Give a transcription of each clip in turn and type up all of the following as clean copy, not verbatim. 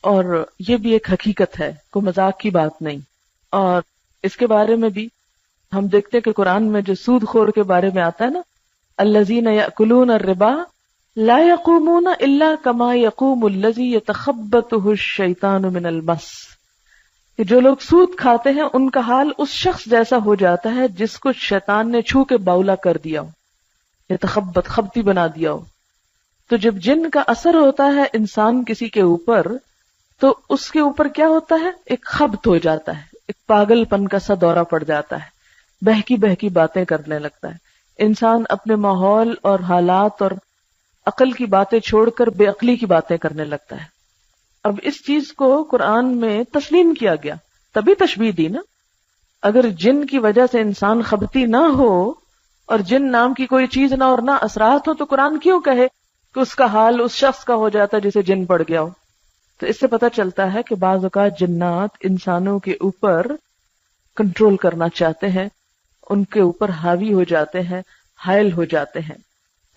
اور یہ بھی ایک حقیقت ہے، کوئی مذاق کی بات نہیں. اور اس کے بارے میں بھی ہم دیکھتے ہیں کہ قرآن میں جو سود خور کے بارے میں آتا ہے نا، الذین یأکلون الربا لا یقومون الا کما یقوم الذی یتخبطہ الشیطان من المس، کہ جو لوگ سود کھاتے ہیں ان کا حال اس شخص جیسا ہو جاتا ہے جس کو شیطان نے چھو کے باولا کر دیا ہو، یتخبط خبتی بنا دیا ہو. تو جب جن کا اثر ہوتا ہے انسان کسی کے اوپر تو اس کے اوپر کیا ہوتا ہے، ایک خبط ہو جاتا ہے، ایک پاگل پن کا سا دورہ پڑ جاتا ہے، بہکی بہکی باتیں کرنے لگتا ہے. انسان اپنے ماحول اور حالات اور عقل کی باتیں چھوڑ کر بے عقلی کی باتیں کرنے لگتا ہے. اب اس چیز کو قرآن میں تسلیم کیا گیا، تبھی تشبیہ دی نا. اگر جن کی وجہ سے انسان خبتی نہ ہو اور جن نام کی کوئی چیز نہ اور نہ اثرات ہو تو قرآن کیوں کہے کہ اس کا حال اس شخص کا ہو جاتا ہے جسے جن پڑ گیا ہو. تو اس سے پتہ چلتا ہے کہ بعض اوقات جنات انسانوں کے اوپر کنٹرول کرنا چاہتے ہیں، ان کے اوپر حاوی ہو جاتے ہیں، حائل ہو جاتے ہیں.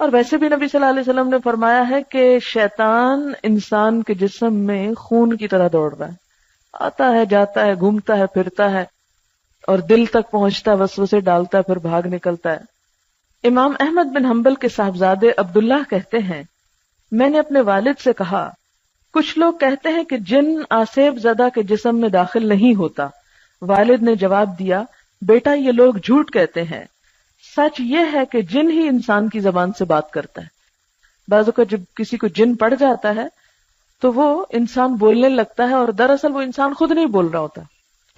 اور ویسے بھی نبی صلی اللہ علیہ وسلم نے فرمایا ہے کہ شیطان انسان کے جسم میں خون کی طرح دوڑ رہا ہے، آتا ہے جاتا ہے، گھومتا ہے پھرتا ہے اور دل تک پہنچتا ہے، وسوسے ڈالتا ہے، پھر بھاگ نکلتا ہے. امام احمد بن حنبل کے صاحبزادے عبداللہ کہتے ہیں، میں نے اپنے والد سے کہا کچھ لوگ کہتے ہیں کہ جن آسیب زدہ کے جسم میں داخل نہیں ہوتا. والد نے جواب دیا، بیٹا یہ لوگ جھوٹ کہتے ہیں، سچ یہ ہے کہ جن ہی انسان کی زبان سے بات کرتا ہے. بعض اوقات جب کسی کو جن پڑ جاتا ہے تو وہ انسان بولنے لگتا ہے اور دراصل وہ انسان خود نہیں بول رہا ہوتا،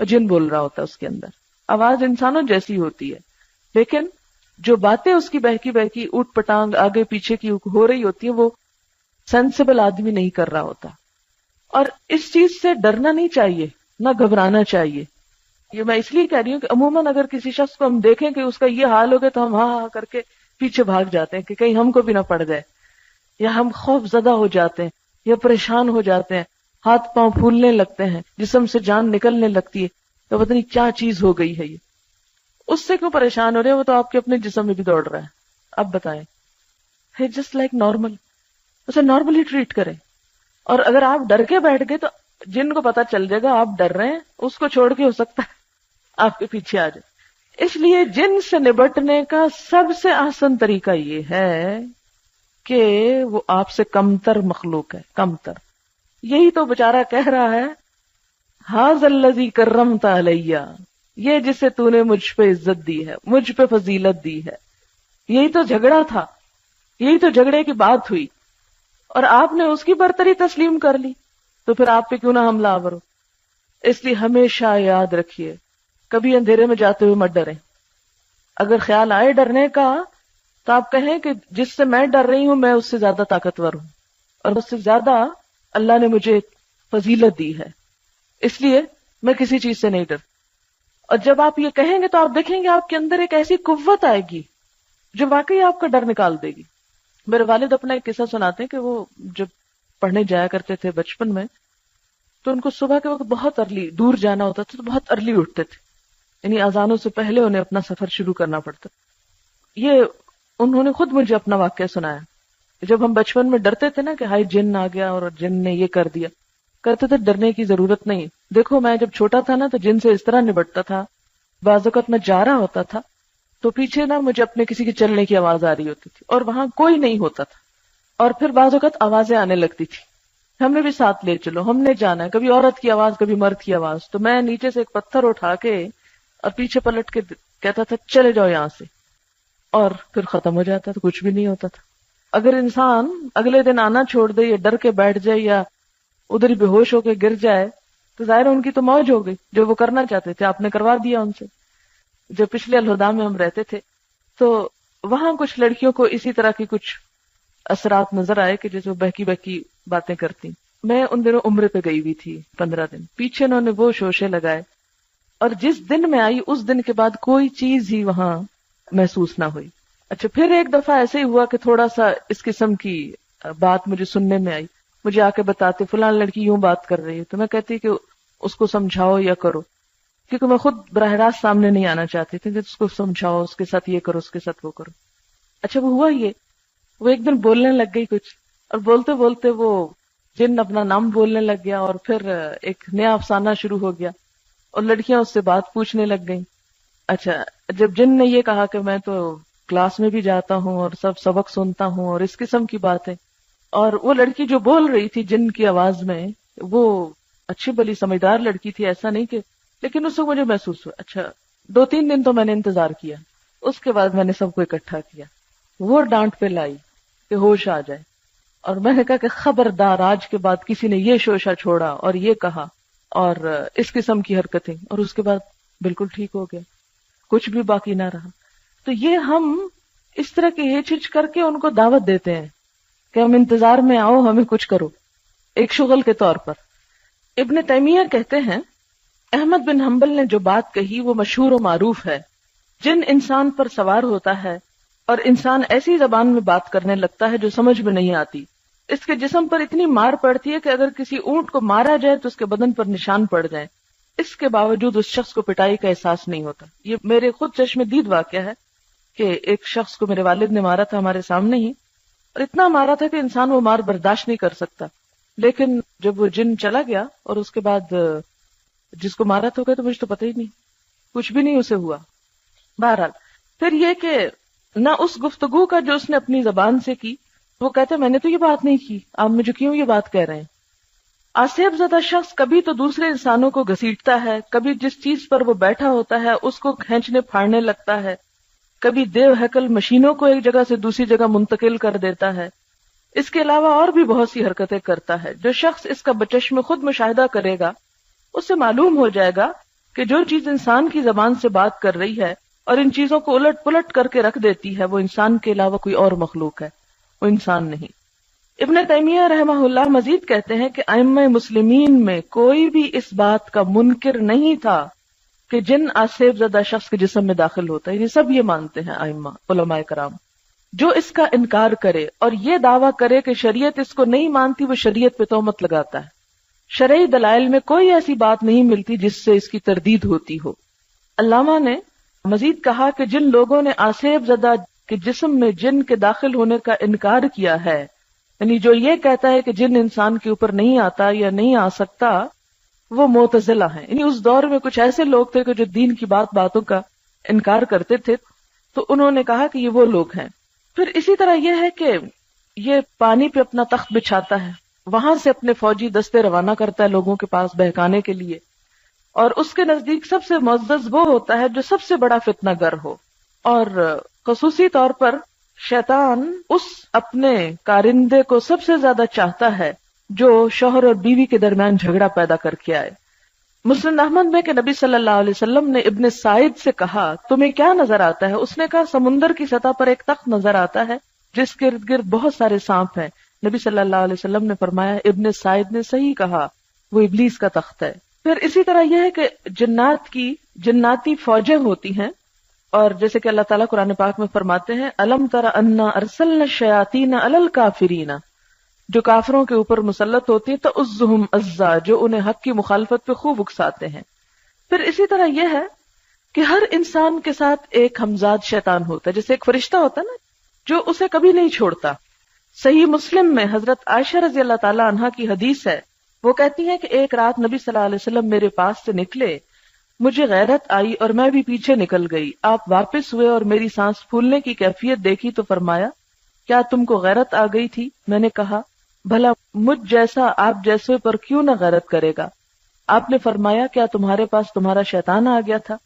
جن بول رہا ہوتا ہے. اس کے اندر آواز انسانوں جیسی ہوتی ہے لیکن جو باتیں اس کی بہکی بہکی اوٹ پٹانگ آگے پیچھے کی ہو رہی ہوتی ہیں وہ سینسیبل آدمی نہیں کر رہا ہوتا. اور اس چیز سے ڈرنا نہیں چاہیے، نہ گھبرانا چاہیے. یہ میں اس لیے کہہ رہی ہوں کہ عموماً اگر کسی شخص کو ہم دیکھیں کہ اس کا یہ حال ہو گیا تو ہم ہاں ہاں کر کے پیچھے بھاگ جاتے ہیں کہ کہیں ہم کو بھی نہ پڑ جائے، یا ہم خوف زدہ ہو جاتے ہیں یا پریشان ہو جاتے ہیں، ہاتھ پاؤں پھولنے لگتے ہیں، جسم سے جان نکلنے لگتی ہے، تو پتہ نہیں کیا چیز ہو گئی ہے. یہ اس سے کیوں پریشان ہو رہے ہیں، وہ تو آپ کے اپنے جسم میں بھی دوڑ رہا ہے. اب بتائیں، ہے جسٹ لائک نارمل، اسے نارملی ٹریٹ کریں. اور اگر آپ ڈر کے بیٹھ گئے تو جن کو پتا چل جائے گا آپ ڈر رہے ہیں، اس کو چھوڑ کے ہو سکتا ہے آپ کے پیچھے آ جائے. اس لیے جن سے نبٹنے کا سب سے آسان طریقہ یہ ہے کہ وہ آپ سے کمتر مخلوق ہے، کمتر. یہی تو بیچارہ کہہ رہا ہے، ھذا الذی کرمت علیہ، یہ جسے تو نے مجھ پہ عزت دی ہے، مجھ پہ فضیلت دی ہے. یہی تو جھگڑا تھا، یہی تو جھگڑے کی بات ہوئی اور آپ نے اس کی برتری تسلیم کر لی، تو پھر آپ پہ کیوں نہ حملہ آور ہو. اس لیے ہمیشہ یاد رکھیے، کبھی اندھیرے میں جاتے ہوئے مت ڈریں. اگر خیال آئے ڈرنے کا تو آپ کہیں کہ جس سے میں ڈر رہی ہوں میں اس سے زیادہ طاقتور ہوں اور اس سے زیادہ اللہ نے مجھے فضیلت دی ہے، اس لیے میں کسی چیز سے نہیں ڈر. اور جب آپ یہ کہیں گے تو آپ دیکھیں گے آپ کے اندر ایک ایسی قوت آئے گی جو واقعی آپ کا ڈر نکال دے گی. میرے والد اپنا ایک قصہ سناتے ہیں کہ وہ جب پڑھنے جایا کرتے تھے بچپن میں تو ان کو صبح کے وقت بہت ارلی دور جانا ہوتا تھا، تو بہت ارلی اٹھتے تھے، یعنی اذانوں سے پہلے انہیں اپنا سفر شروع کرنا پڑتا. یہ انہوں نے خود مجھے اپنا واقعہ سنایا. جب ہم بچپن میں ڈرتے تھے نا کہ ہائی جن آ گیا اور جن نے یہ کر دیا، کہتے تھے ڈرنے کی ضرورت نہیں. دیکھو میں جب چھوٹا تھا نا تو جن سے اس طرح نبٹتا تھا، بعض اوقات میں جا رہا ہوتا تھا تو پیچھے نا مجھے اپنے کسی کے چلنے کی آواز آ رہی ہوتی تھی اور وہاں کوئی نہیں ہوتا تھا، اور پھر بعض اوقات آوازیں آنے لگتی تھی، ہمیں بھی ساتھ لے چلو، ہم نے جانا ہے، کبھی عورت کی آواز کبھی مرد کی آواز. تو میں نیچے سے ایک پتھر اٹھا کے اور پیچھے پلٹ کے کہتا تھا چلے جاؤ یہاں سے، اور پھر ختم ہو جاتا تھا، کچھ بھی نہیں ہوتا تھا. اگر انسان اگلے دن آنا چھوڑ دے یا ڈر کے بیٹھ جائے یا ادھر ہی بے ہوش ہو کے گر جائے تو ظاہر ان کی تو موج ہو گئی، جو وہ کرنا چاہتے تھے آپ نے کروا دیا ان سے. جو پچھلے الہدا میں ہم رہتے تھے تو وہاں کچھ لڑکیوں کو اسی طرح کی کچھ اثرات نظر آئے کہ جیسے وہ بہکی بہکی باتیں کرتی. میں ان دنوں عمرے پہ گئی ہوئی تھی 15 دن، پیچھے انہوں نے وہ شوشے لگائے اور جس دن میں آئی اس دن کے بعد کوئی چیز ہی وہاں محسوس نہ ہوئی. اچھا پھر ایک دفعہ ایسے ہی ہوا کہ تھوڑا سا اس قسم کی بات مجھے سننے میں آئی، مجھے آ کے بتاتے فلان لڑکی یوں بات کر رہی ہے، تو میں کہتی کہ اس کو سمجھاؤ یا کرو، کیونکہ میں خود براہ راست سامنے نہیں آنا چاہتی تھی کہ اس کو سمجھاؤ، اس کے ساتھ یہ کرو، اس کے ساتھ وہ کرو. اچھا وہ ہوا یہ، وہ ایک دن بولنے لگ گئی کچھ، اور بولتے بولتے وہ جن اپنا نام بولنے لگ گیا اور پھر ایک نیا افسانہ شروع ہو گیا اور لڑکیاں اس سے بات پوچھنے لگ گئیں. اچھا، جب جن نے یہ کہا کہ میں تو کلاس میں بھی جاتا ہوں اور سب سبق سنتا ہوں اور اس قسم کی بات ہے، اور وہ لڑکی جو بول رہی تھی جن کی آواز میں، وہ اچھی بلی سمجھدار لڑکی تھی، ایسا نہیں کہ، لیکن اس وقت مجھے محسوس ہوا اچھا 2-3 دن تو میں نے انتظار کیا، اس کے بعد میں نے سب کو اکٹھا کیا، وہ ڈانٹ پہ لائی کہ ہوش آ جائے، اور میں نے کہا کہ خبردار آج کے بعد کسی نے یہ شوشہ چھوڑا اور یہ کہا اور اس قسم کی حرکتیں، اور اس کے بعد بالکل ٹھیک ہو گیا، کچھ بھی باقی نہ رہا. تو یہ ہم اس طرح کی ہچ ہچ کر کے ان کو دعوت دیتے ہیں کہ ہم انتظار میں آؤ، ہمیں کچھ کرو، ایک شغل کے طور پر. ابن تیمیہ کہتے ہیں احمد بن حنبل نے جو بات کہی وہ مشہور و معروف ہے. جن انسان پر سوار ہوتا ہے اور انسان ایسی زبان میں بات کرنے لگتا ہے جو سمجھ میں نہیں آتی، اس کے جسم پر اتنی مار پڑتی ہے کہ اگر کسی اونٹ کو مارا جائے تو اس کے بدن پر نشان پڑ جائیں، اس کے باوجود اس شخص کو پٹائی کا احساس نہیں ہوتا. یہ میرے خود چشم دید واقعہ ہے کہ ایک شخص کو میرے والد نے مارا تھا ہمارے سامنے ہی، اور اتنا مارا تھا کہ انسان وہ مار برداشت نہیں کر سکتا. لیکن جب وہ جن چلا گیا اور اس کے بعد جس کو مارا تو گیا تو مجھے تو پتہ ہی نہیں، کچھ بھی نہیں اسے ہوا. بہرحال پھر یہ کہ نہ اس گفتگو کا جو اس نے اپنی زبان سے کی، وہ کہتے میں نے تو یہ بات نہیں کی، آپ مجھے کیوں یہ بات کہہ رہے ہیں. آصیب زدہ شخص کبھی تو دوسرے انسانوں کو گھسیٹتا ہے، کبھی جس چیز پر وہ بیٹھا ہوتا ہے اس کو کھینچنے پھاڑنے لگتا ہے، کبھی دیو ہیکل مشینوں کو ایک جگہ سے دوسری جگہ منتقل کر دیتا ہے. اس کے علاوہ اور بھی بہت سی حرکتیں کرتا ہے. جو شخص اس کا بچشم خود مشاہدہ کرے گا اس سے معلوم ہو جائے گا کہ جو چیز انسان کی زبان سے بات کر رہی ہے اور ان چیزوں کو الٹ پلٹ کر کے رکھ دیتی ہے وہ انسان کے علاوہ کوئی اور مخلوق ہے، وہ انسان نہیں. ابن تیمیہ رحمہ اللہ مزید کہتے ہیں کہ ائمہ مسلمین میں کوئی بھی اس بات کا منکر نہیں تھا کہ جن آصیب زدہ شخص کے جسم میں داخل ہوتا ہے. یہ سب یہ مانتے ہیں ائمہ علماء کرام. جو اس کا انکار کرے اور یہ دعویٰ کرے کہ شریعت اس کو نہیں مانتی وہ شریعت پہ تہمت لگاتا ہے. شرعی دلائل میں کوئی ایسی بات نہیں ملتی جس سے اس کی تردید ہوتی ہو. علامہ نے مزید کہا کہ جن لوگوں نے آصیب زدہ کے جسم میں جن کے داخل ہونے کا انکار کیا ہے، یعنی جو یہ کہتا ہے کہ جن انسان کے اوپر نہیں آتا یا نہیں آ سکتا، وہ معتزلہ ہیں. یعنی اس دور میں کچھ ایسے لوگ تھے کہ جو دین کی باتوں کا انکار کرتے تھے، تو انہوں نے کہا کہ یہ وہ لوگ ہیں. پھر اسی طرح یہ ہے کہ یہ پانی پہ اپنا تخت بچھاتا ہے، وہاں سے اپنے فوجی دستے روانہ کرتا ہے لوگوں کے پاس بہکانے کے لیے، اور اس کے نزدیک سب سے معزز وہ ہوتا ہے جو سب سے بڑا فتنہ گر ہو. اور خصوصی طور پر شیطان اس اپنے کارندے کو سب سے زیادہ چاہتا ہے جو شوہر اور بیوی کے درمیان جھگڑا پیدا کر کے آئے. مسلم احمد میں کہ نبی صلی اللہ علیہ وسلم نے ابن سعید سے کہا تمہیں کیا نظر آتا ہے؟ اس نے کہا سمندر کی سطح پر ایک تخت نظر آتا ہے جس کے ارد گرد بہت سارے سانپ ہیں. نبی صلی اللہ علیہ وسلم نے فرمایا ابن سعید نے صحیح کہا، وہ ابلیس کا تخت ہے. پھر اسی طرح یہ ہے کہ جنات کی جناتی فوجیں ہوتی ہیں، اور جیسے کہ اللہ تعالیٰ قرآن پاک میں فرماتے ہیں الم تر انا ارسلنا الشیاطین علی الکافرین، جو کافروں کے اوپر مسلط ہوتی ہے تعزهم عزا، جو انہیں حق کی مخالفت پہ خوب اکساتے ہیں. پھر اسی طرح یہ ہے کہ ہر انسان کے ساتھ ایک ہمزاد شیطان ہوتا ہے، جیسے ایک فرشتہ ہوتا ہے نا جو اسے کبھی نہیں چھوڑتا. صحیح مسلم میں حضرت عائشہ رضی اللہ تعالی عنہا کی حدیث ہے، وہ کہتی ہیں کہ ایک رات نبی صلی اللہ علیہ وسلم میرے پاس سے نکلے، مجھے غیرت آئی اور میں بھی پیچھے نکل گئی. آپ واپس ہوئے اور میری سانس پھولنے کی کیفیت دیکھی تو فرمایا کیا تم کو غیرت آ گئی تھی؟ میں نے کہا بھلا مجھ جیسا آپ جیسے پر کیوں نہ غیرت کرے گا؟ آپ نے فرمایا کیا تمہارے پاس تمہارا شیطان آ گیا تھا؟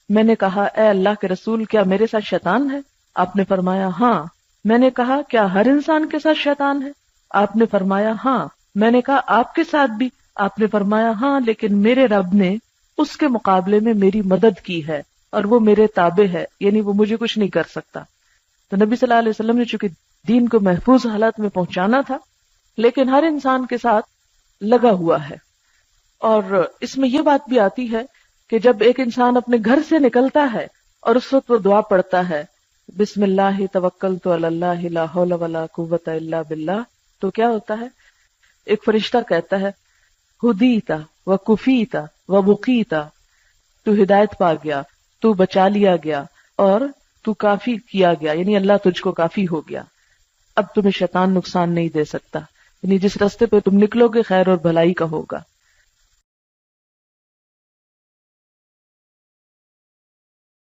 میں نے کہا اے اللہ کے رسول کیا میرے ساتھ شیطان ہے؟ آپ نے فرمایا ہاں. میں نے کہا کیا ہر انسان کے ساتھ شیطان ہے؟ آپ نے فرمایا ہاں. میں نے کہا آپ کے ساتھ بھی؟ آپ نے فرمایا ہاں، لیکن میرے رب نے اس کے مقابلے میں میری مدد کی ہے اور وہ میرے تابع ہے، یعنی وہ مجھے کچھ نہیں کر سکتا. تو نبی صلی اللہ علیہ وسلم نے چونکہ دین کو محفوظ حالت میں پہنچانا تھا، لیکن ہر انسان کے ساتھ لگا ہوا ہے. اور اس میں یہ بات بھی آتی ہے کہ جب ایک انسان اپنے گھر سے نکلتا ہے اور اس وقت وہ دعا پڑھتا ہے بسم اللہ توکلت علی اللہ لا حول ولا قوت الا باللہ، تو کیا ہوتا ہے؟ ایک فرشتہ کہتا ہے ہدیتا و کفیتا و بقیتا، تو ہدایت پا گیا، تو بچا لیا گیا اور تو کافی کیا گیا، یعنی اللہ تجھ کو کافی ہو گیا، اب تمہیں شیطان نقصان نہیں دے سکتا. یعنی جس راستے پہ تم نکلو گے خیر اور بھلائی کا ہوگا.